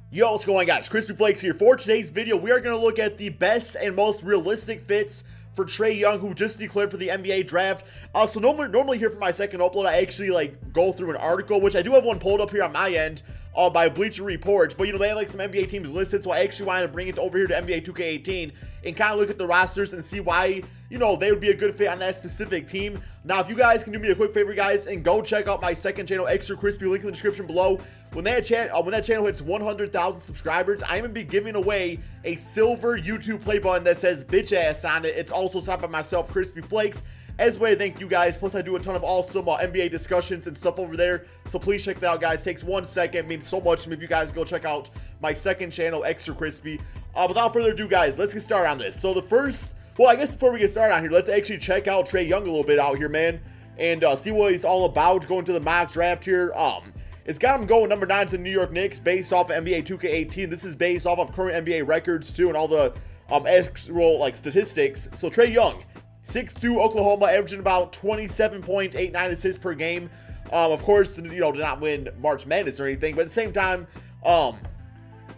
Yo, what's going on, guys? Crispy Flakes here. For today's video, we are going to look at the best and most realistic fits for Trae Young, who just declared for the NBA draft. So normally here for my second upload, I actually go through an article, which I do have one pulled up here on my end by Bleacher Report. But they have some NBA teams listed, so I actually wanted to bring it over here to NBA 2K18 and kind of look at the rosters and see why they would be a good fit on that specific team. Now, if you guys can do me a quick favor, guys, and go check out my second channel, Extra Crispy, link in the description below. When that channel hits 100,000 subscribers, I'm going to be giving away a silver YouTube play button that says bitch ass on it. It's also signed by myself, Crispy Flakes, as a way to thank you guys. Plus, I do a ton of awesome NBA discussions and stuff over there, so please check that out, guys. Takes 1 second, it means so much to me if you guys go check out my second channel, Extra Crispy. Without further ado, guys, let's get started on this. So the first, well, I guess before we get started on here, let's actually check out Trae Young a little bit out here, man, and see what he's all about going to the mock draft here. It's got him going number 9 to the New York Knicks based off of NBA 2K18. This is based off of current NBA records too and all the actual statistics. So Trae Young, 6'2", Oklahoma, averaging about 27.89 assists per game. Of course, did not win March Madness or anything, but at the same time, on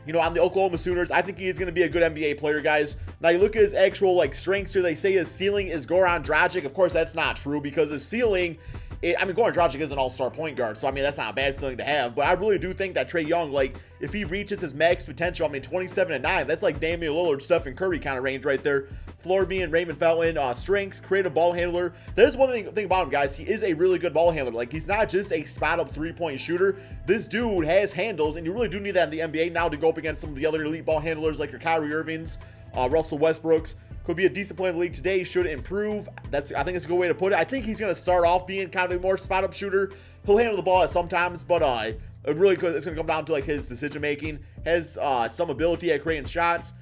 the Oklahoma Sooners, I think he is going to be a good NBA player, guys. Now, you look at his actual strengths here. They say his ceiling is Goran Dragic. Of course, that's not true because his ceiling, Goran Dragic is an all-star point guard, so that's not a bad ceiling to have. But I really do think that Trae Young, if he reaches his max potential, 27-9, that's like Damian Lillard, Stephen Curry kind of range right there. Floor being Raymond Felton, strengths, creative ball handler. That is one thing about him, guys. He is a really good ball handler. He's not just a spot-up three-point shooter. This dude has handles, and you really do need that in the NBA now to go up against some of the other elite ball handlers like your Kyrie Irvings, Russell Westbrooks. Could be a decent player in the league today. Should improve. I think it's a good way to put it. I think he's going to start off being kind of a more spot-up shooter. He'll handle the ball at sometimes, but it's going to come down to his decision-making. Has some ability at creating shots.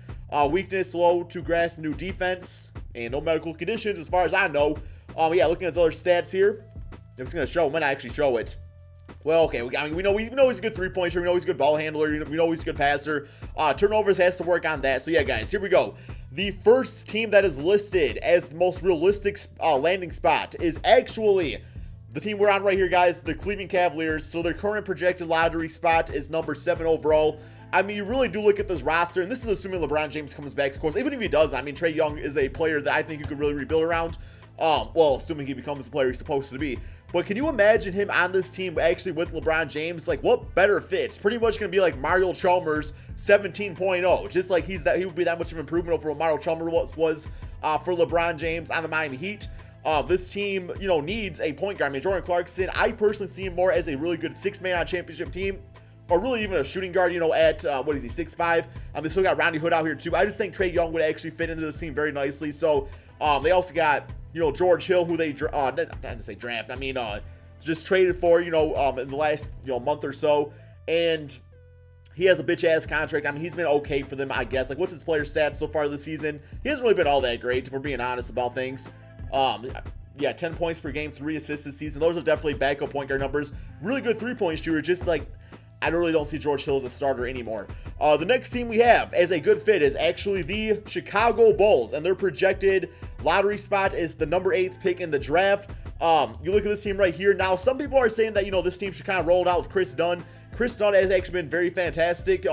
Weakness, slow to grasp new defense, and no medical conditions as far as I know. Yeah, looking at his other stats here, it's going to show. Might actually show it. Well, okay, we know he's a good three-point shooter. We know he's a good ball handler. We know he's a good passer. Turnovers has to work on that. So yeah, guys, here we go. The first team that is listed as the most realistic landing spot is actually the team we're on right here, guys, the Cleveland Cavaliers. So their current projected lottery spot is number 7 overall. You really do look at this roster, and this is assuming LeBron James comes back, of course. Even if he does, Trae Young is a player that I think you could really rebuild around. Well, assuming he becomes the player he's supposed to be. But can you imagine him on this team actually with LeBron James? What better fits? Pretty much going to be like Mario Chalmers 17.0. Just like he would be that much of an improvement over what Mario Chalmers was for LeBron James on the Miami Heat. This team, needs a point guard. Jordan Clarkson, I personally see him more as a really good 6-man on championship team. Or really even a shooting guard, at, what is he, 6'5"? They still got Rodney Hood out here too. I just think Trae Young would actually fit into this team very nicely. So, they also got, George Hill, who they, not to say draft, just traded for, in the last, month or so. And he has a bitch-ass contract. He's been okay for them, I guess. What's his player stats so far this season? He hasn't really been all that great, if we're being honest about things. Yeah, 10 points per game, 3 assists this season. Those are definitely backup point guard numbers. Really good three-point shooter, just I really don't see George Hill as a starter anymore. The next team we have as a good fit is actually the Chicago Bulls, and their projected lottery spot is the number 8th pick in the draft. You look at this team right here. Now, some people are saying that, this team should kind of roll it out with Chris Dunn. Chris Dunn has actually been very fantastic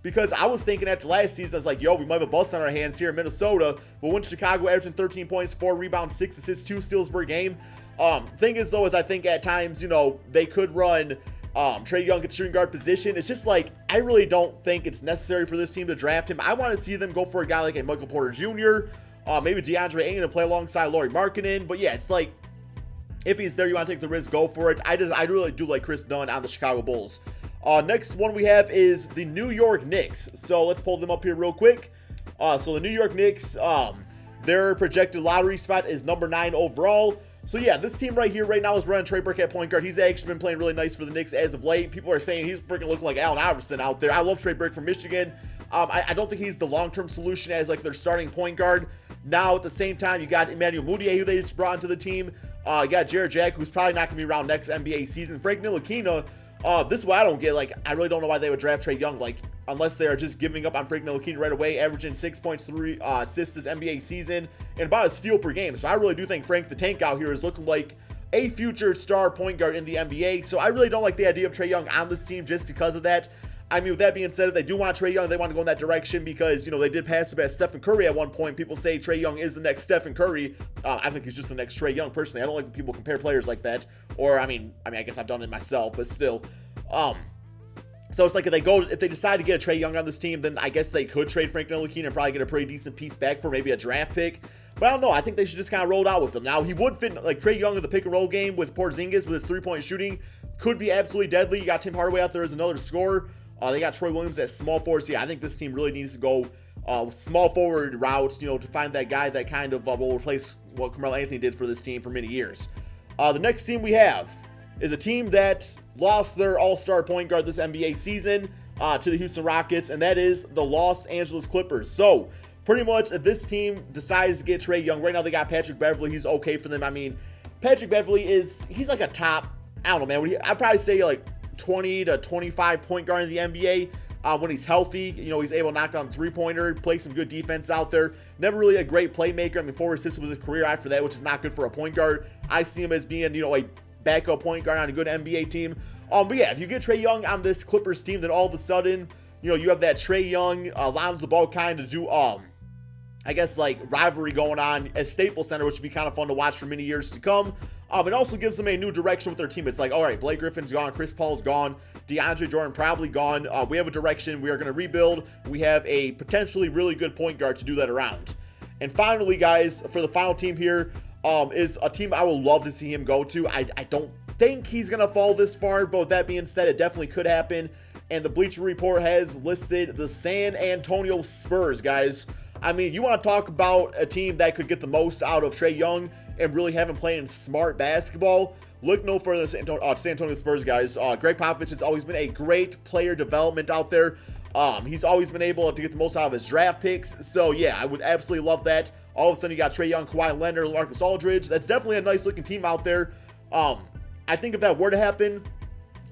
because I was thinking after last season, I was like, yo, we might have a bust on our hands here in Minnesota. But when Chicago averaging 13 points, 4 rebounds, 6 assists, 2 steals per game. Thing is, though, is I think at times, they could run Trae Young at shooting guard position. It's just I really don't think it's necessary for this team to draft him. I want to see them go for a guy like a Michael Porter Jr., maybe DeAndre Ayton to play alongside Lauri Markkanen. But yeah, it's if he's there, you want to take the risk, go for it. I really do like Chris Dunn on the Chicago Bulls. Next one we have is the New York Knicks. So let's pull them up here real quick. So the New York Knicks, their projected lottery spot is number 9 overall. So yeah, this team right here right now is running Trey Burke at point guard. He's actually been playing really nice for the Knicks as of late. People are saying he's freaking looking like Allen Iverson out there. I love Trey Burke from Michigan. I don't think he's the long-term solution as their starting point guard. Now at the same time, you got Emmanuel Mudiay, who they just brought into the team. You got Jared Jack, who's probably not going to be around next NBA season. Frank Ntilikina, this is what I don't get. I really don't know why they would draft Trae Young, unless they are just giving up on Frank Ntilikina right away, averaging 6 points, 3 assists this NBA season, and about a steal per game. So I really do think Frank the Tank out here is looking like a future star point guard in the NBA. So I really don't like the idea of Trae Young on this team just because of that. I mean, with that being said, if they do want Trae Young, they want to go in that direction because, you know, they did pass him as Stephen Curry at one point. People say Trae Young is the next Stephen Curry. I think he's just the next Trae Young, personally. I don't like when people compare players like that. Or, I mean, I guess I've done it myself, but still. So it's like if they decide to get a Trae Young on this team, then I guess they could trade Frank Ntilikina and probably get a pretty decent piece back for maybe a draft pick. But I don't know. I think they should just kind of roll it out with him. Now, he would fit, like, Trae Young in the pick-and-roll game with Porzingis with his three-point shooting. Could be absolutely deadly. You got Tim Hardaway out there as another scorer. They got Troy Williams at small forward. So, yeah, I think this team really needs to go small forward routes, you know, to find that guy that kind of will replace what Carmelo Anthony did for this team for many years. The next team we have is a team that lost their all-star point guard this NBA season to the Houston Rockets, and that is the Los Angeles Clippers. So, pretty much, if this team decides to get Trae Young, right now they got Patrick Beverley. He's okay for them. I mean, Patrick Beverley he's like a top, I don't know, man. I'd probably say like 20 to 25 point guard in the NBA. When he's healthy, you know, he's able to knock down three-pointer, play some good defense out there. Never really a great playmaker. I mean, 4 assists was his career after that, which is not good for a point guard. I see him as being, you know, a backup point guard on a good NBA team. But yeah, if you get Trae Young on this Clippers team, then all of a sudden, you know, you have that Trae Young, Lonzo Ball kind of do, I guess, like, rivalry going on at Staples Center, which would be kind of fun to watch for many years to come. It also gives them a new direction with their team. It's like, all right, Blake Griffin's gone, Chris Paul's gone, DeAndre Jordan probably gone. We have a direction. We are going to rebuild. We have a potentially really good point guard to do that around. And finally, guys, for the final team here, is a team I would love to see him go to. I don't think he's going to fall this far, but with that being said, it definitely could happen. And the Bleacher Report has listed the San Antonio Spurs, guys. I mean, you want to talk about a team that could get the most out of Trae Young and really have him playing smart basketball. Look no further than San Antonio Spurs, guys. Greg Popovich has always been a great player development out there. He's always been able to get the most out of his draft picks. So, yeah, I would absolutely love that. All of a sudden, you got Trae Young, Kawhi Leonard, Marcus Aldridge. That's definitely a nice-looking team out there. I think if that were to happen,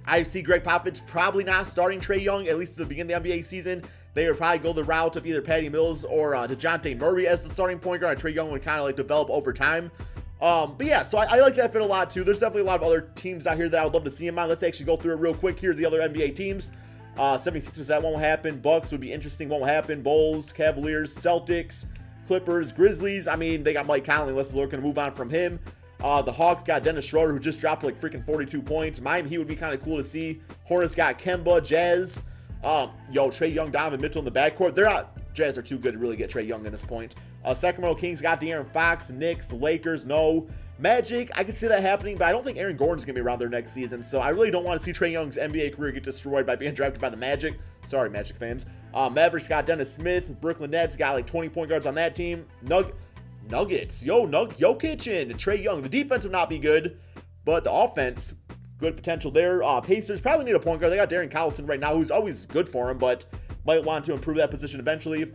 I see Greg Popovich probably not starting Trae Young, at least at the beginning of the NBA season. They would probably go the route of either Patty Mills or DeJounte Murray as the starting point guard. Trae Young would kind of like develop over time. But yeah, so I like that fit a lot too. There's definitely a lot of other teams out here that I would love to see him on. Let's actually go through it real quick. Here are the other NBA teams. 76ers, that won't happen. Bucks would be interesting, won't happen. Bulls, Cavaliers, Celtics, Clippers, Grizzlies. I mean, they got Mike Conley. Let's look and move on from him. The Hawks got Dennis Schroeder, who just dropped like freaking 42 points. Miami Heat would be kind of cool to see. Hornets got Kemba, Jazz. Trae Young, Donovan Mitchell in the backcourt. They're not, Jazz are too good to really get Trae Young at this point. Sacramento Kings got De'Aaron Fox. Knicks, Lakers, no. Magic, I could see that happening, but I don't think Aaron Gordon's going to be around there next season, so I really don't want to see Trae Young's NBA career get destroyed by being drafted by the Magic. Sorry, Magic fans. Mavericks got Dennis Smith. Brooklyn Nets got like 20 point guards on that team. Nuggets, Jokic and Trae Young. The defense would not be good, but the offense, good potential there. Pacers probably need a point guard. They got Darren Collison right now, who's always good for him, but might want to improve that position eventually.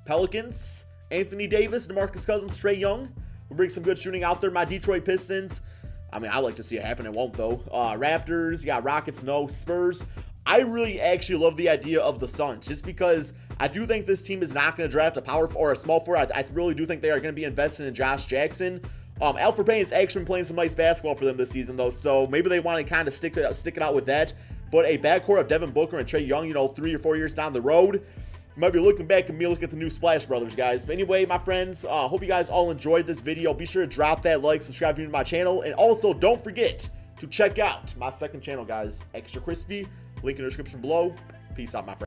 Pelicans, Anthony Davis, DeMarcus Cousins, Trae Young. We'll bring some good shooting out there. My Detroit Pistons, I mean, I like to see it happen. It won't, though. Raptors, you got Rockets, no. Spurs. I really actually love the idea of the Suns, just because I do think this team is not going to draft a power or a small forward. I really do think they are going to be investing in Josh Jackson. Alfred Payne's actually been playing some nice basketball for them this season, though, so maybe they want to kind of stick it out with that. But a backcourt of Devin Booker and Trae Young, 3 or 4 years down the road, you might be looking back and me looking at the new Splash Brothers, guys. But anyway, my friends, hope you guys all enjoyed this video. Be sure to drop that like, subscribe if you're new to my channel, and also don't forget to check out my second channel, guys, Extra Crispy. Link in the description below. Peace out, my friends.